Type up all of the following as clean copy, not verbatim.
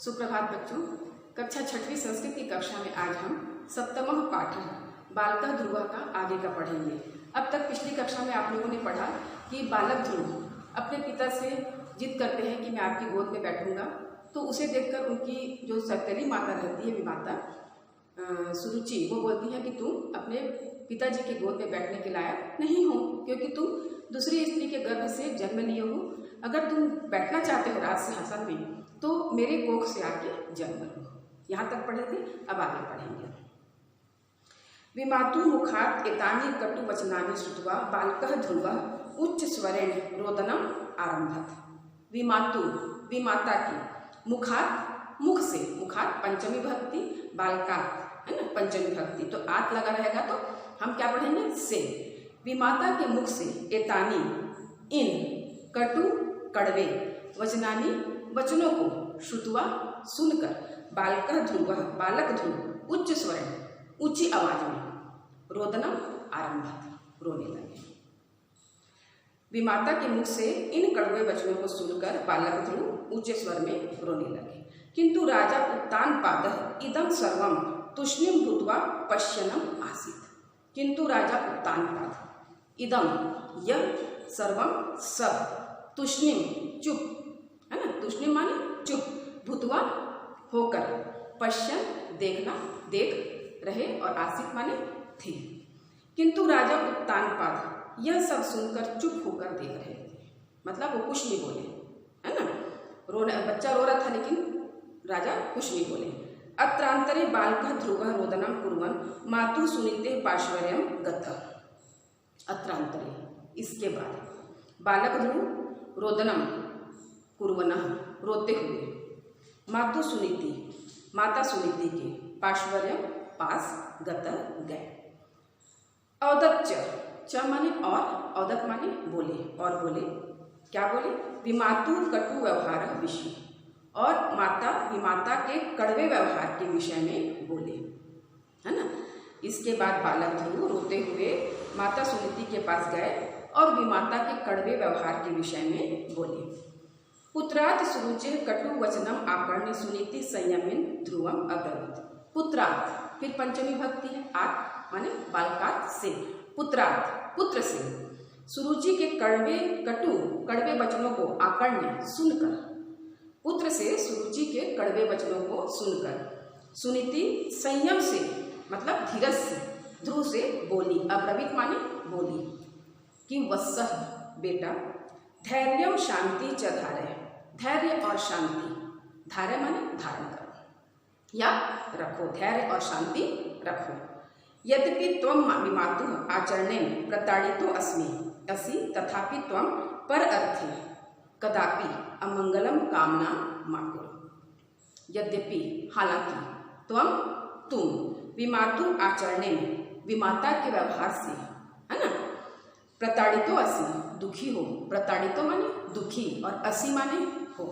सुप्रभात बच्चों। कक्षा 6वीं संस्कृत की कक्षा में आज हम सप्तमः पाठ बालकः ध्रुवः का आगे का पढ़ेंगे। अब तक पिछली कक्षा में आप लोगों ने पढ़ा कि बालक ध्रुव अपने पिता से जिद करते हैं कि मैं आपकी गोद में बैठूंगा। तो उसे देखकर उनकी जो सौतेली माता रहती है, विमाता सुरुचि, वो बोलती है कि तुम अपने पिताजी के गोद में बैठने के लायक नहीं हो, क्योंकि तुम दूसरी स्त्री के गर्भ से जन्म लिए हो। अगर तुम बैठना चाहते हो राजसिंहासन में तो मेरे कोख से आके जन्म लो। यहाँ तक पढ़े थे, अब आगे पढ़ेंगे। विमातु मुखात् एतानि कटु वचनानि श्रुत्वा बालकः ध्रुवः उच्च स्वरेण रोदनम आरम्भत। विमातु, विमाता की, मुखात्, मुख से, मुखात् पंचमी भक्ति, बालकात् है ना पंचमी भक्ति, तो आत लगा रहेगा तो हम क्या पढ़ेंगे से। विमाता के मुख से एतानी, इन, कटु कड़वे, वचनानी वचनों को, श्रुत्वा सुनकर, बालकः ध्रुवः बालक ध्रुव उच्च स्वर ऊंची आवाज में, रोदनम आरंभत रोने लगे। विमाता के मुख से इन कड़वे वचनों को सुनकर बालक ध्रुव ऊंचे स्वर में रोने लगे। किंतु राजा उत्तानपादः इदं सर्वं तुष्णीं भूत्वा पश्यन्नम् आसीत्। किंतु राजा उत्तानपाद, इदं यह, सर्वं सब, तुष्णीं चुप है ना, तुष्णीं माने चुप, भूत्वा होकर, पश्यन देखना, देख रहे, और आसित माने थे। किंतु राजा उत्तानपाद यह सब सुनकर चुप होकर देख रहे थे, मतलब वो कुछ नहीं बोले है ना। रोना, बच्चा रो रहा था लेकिन राजा कुछ नहीं बोले। अत्रांतरे बालकः ध्रुवः रोदनम कुर्वन् मातु सुनीते पार्श्वर्यं गतः। अत्रांतरे, इसके बाद, बालक ध्रुव रोदनम कुर्वनः रोते हुए, मातु सुनीति माता सुनीति के, पार्श्वर्यं पास, गतः गए। औदच्च, च माने और, औदत माने बोले, और बोले, क्या बोले? विमातु कटु व्यवहार विषय, और माता विमाता के कड़वे व्यवहार के विषय में बोले है ना। इसके बाद बालक ध्रुव रोते हुए माता सुनीति के पास गए और विमाता के कड़वे व्यवहार के विषय में बोले। पुत्रात् सुरुचे कटु वचनम आकर्ण्य सुनीति संयमिन ध्रुवम अब्रवीत। पुत्रात्, फिर पंचमी भक्ति है, आत माने बालकात से, पुत्रात् पुत्र से, सुरुचि के कड़वे कड़वे वचनों को आकर्ण्य सुनकर, पुत्र से सुरुचि के कड़वे वचनों को सुनकर, सुनीति संयम से मतलब धीरज से, ध्रुव से बोली, अब्रवीत माने बोली कि वत्सः बेटा, धैर्यम शांति च धारय, धैर्य और शांति, धारय माने धारण करो या रखो, धैर्य और शांति रखो। यद्यपि त्वं विमातुः आचरणे प्रताड़ितो असि तथापि त्वं पर अर्थे कदापि अमंगलम कामना मा कुरु। यद्यपि, हालांकि, तुम विमातु आचरणे, विमाता के व्यवहार से है ना, प्रताड़ितो असि, दुखी हो, प्रताड़ितो माने दुखी, और असि माने हो।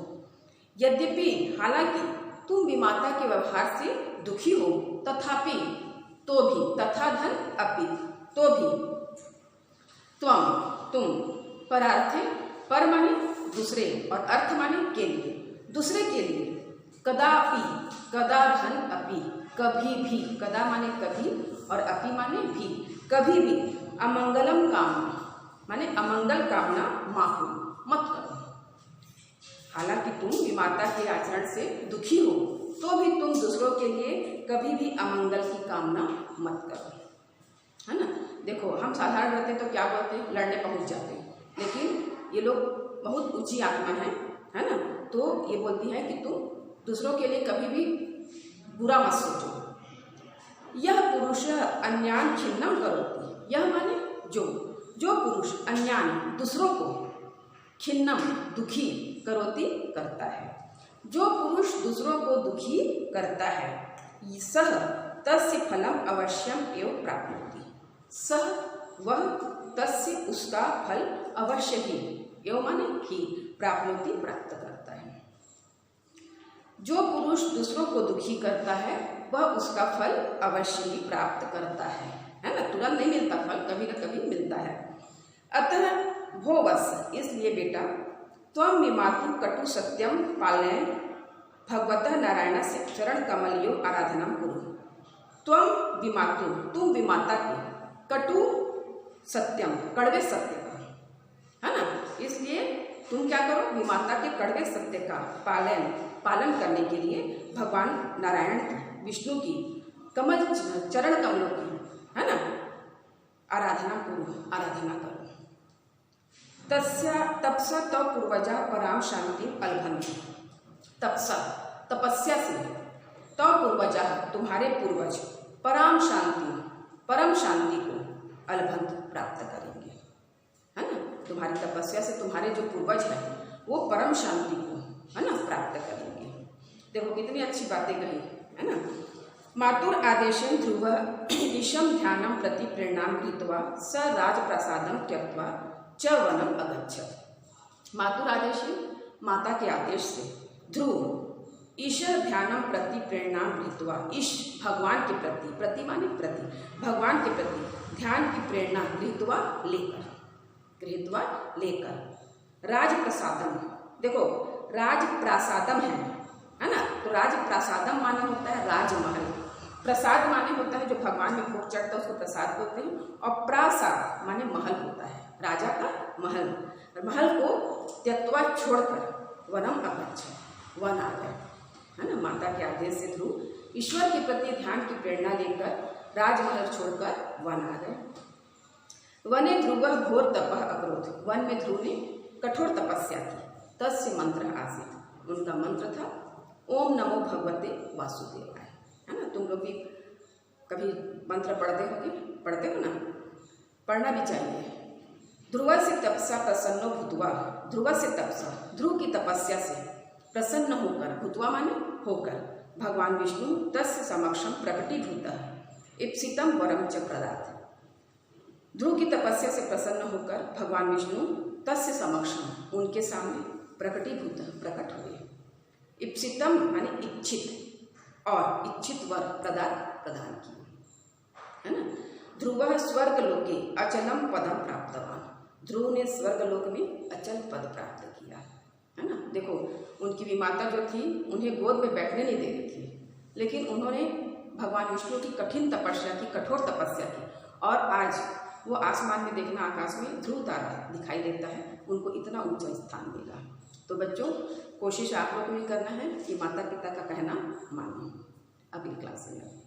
यद्यपि, हालांकि, तुम विमाता के व्यवहार से दुखी हो, तथापि, तो भी, तथा धन अपि, तो भी, तुम, परार्थे, पर माने दूसरे, और अर्थ माने के लिए, दूसरे के लिए, कदापि, कदा धन अपि, कभी भी, कदा माने कभी, और अपि माने भी, कभी भी, अमंगलम कामना माने अमंगल कामना माहू, मत करो। हालांकि तुम विमाता के आचरण से दुखी हो, तो भी तुम दूसरों के लिए कभी भी अमंगल की कामना मत करो है ना। देखो, हम साधारण रहते तो क्या बोलते हैं, लड़ने पहुंच जाते, लेकिन ये लोग बहुत ऊंची आत्मा है ना, तो ये बोलती है कि तुम दूसरों के लिए कभी भी बुरा मत सोचो। यह पुरुष अन्यान खिन्नम करोति, यह माने जो पुरुष अन्यान दूसरों को, खिन्नम दुखी, करोति करता है, जो पुरुष दूसरों को दुखी करता है, सह तस्य फलम अवश्यम एव प्राप्नोति, सह वह, तस्य उसका फल, अवश्य ही, एव माने ही, प्राप्नोति प्राप्त करता है। जो पुरुष दूसरों को दुखी करता है वह उसका फल अवश्य ही प्राप्त करता है ना, तुरंत नहीं मिलता फल, कभी न कभी मिलता है। अतः भो वत्स, इसलिए बेटा, त्वं विमातु कटु सत्यम पालय भगवतः नारायणस्य चरण कमलयो आराधना कुरु। त्वं विमातु, तुम विमाता के, कटु सत्यम, कड़वे सत्य का, है ना, इसलिए तुम क्या करो, विमाता के कड़वे सत्य का पालन करने के लिए भगवान नारायण की, विष्णु की कमल चरण कमलों की, है ना, आराधना करो। तपसा तो पूर्वजा पराम शांति अलभंत। तपसा, तपस्या से, तो पूर्वजा, तुम्हारे पूर्वज, परम शांति को अलभंत प्राप्त करेंगे, है ना, तुम्हारी तपस्या से तुम्हारे जो पूर्वज हैं वो परम शांति को, है ना, प्राप्त करेंगे। देखो कितनी अच्छी बातें कही, है ना। मातुर आदेशं ध्रुव ईशम ध्यानम प्रति प्रेरणाम कृत्वा स राजप्रसादम त्यक्त्वा च वनम अगच्छत्। मातुर आदेशं, माता के आदेश से, ध्रुव ईश्वर ध्यानम प्रति प्रेरणाम कृत्वा, ईश भगवान के प्रति, प्रति माने प्रति, भगवान के प्रति ध्यान की प्रेरणा गृहीत्वा लेकर, राजप्रसादम, देखो राजप्रासादम है ना, तो राजप्रासादम माने होता है राजमहल, प्रसाद माने होता है जो भगवान में भोग चढ़ता है उसको प्रसाद बोलते हैं, और प्रासाद माने महल होता है, राजा का महल। महल को त्यक्त्वा छोड़कर वनम अगच्छत्, वन आ गए, है ना। माता के आदेश से ध्रुव ईश्वर के प्रति ध्यान की प्रेरणा लेकर राजमहल छोड़कर वन आ गए। वने ध्रुव घोर तपः अकरोत्, वन में ध्रुव ने कठोर तपस्या की। तस्य मंत्र आसीत्, उनका मंत्र था ओम नमो भगवते वासुदेवाय, है ना। तुम लोग भी कभी मंत्र पढ़ते हो ना, पढ़ना भी चाहिए। ध्रुव से तपसा प्रसन्नो भूत्वा, ध्रुव से तपसा, ध्रुव की तपस्या से प्रसन्न होकर, भूत्वा माने होकर, भगवान विष्णु तस्य समक्षम प्रकटीभूतः इप्सितम वरम च प्रदात्। ध्रुव की तपस्या से प्रसन्न होकर भगवान विष्णु तस्य समक्षम, उनके सामने प्रकट हुए। इप्सितम माने इच्छित, और इच्छित वर प्रदान किए, है ना। ध्रुव स्वर्गलोके अचलम पदम प्राप्तवान, ध्रुव ने स्वर्गलोक में अचल पद प्राप्त किया, है ना। देखो उनकी भी माता जो थी उन्हें गोद में बैठने नहीं दे रही थी, लेकिन उन्होंने भगवान विष्णु की कठिन तपस्या की, कठोर तपस्या की, और आज वो आसमान में देखना, आकाश में ध्रुव तारा दिखाई देता है, उनको इतना ऊंचा स्थान मिला। तो बच्चों कोशिश आप लोग को भी करना है कि माता पिता का कहना मानो। अगली क्लास में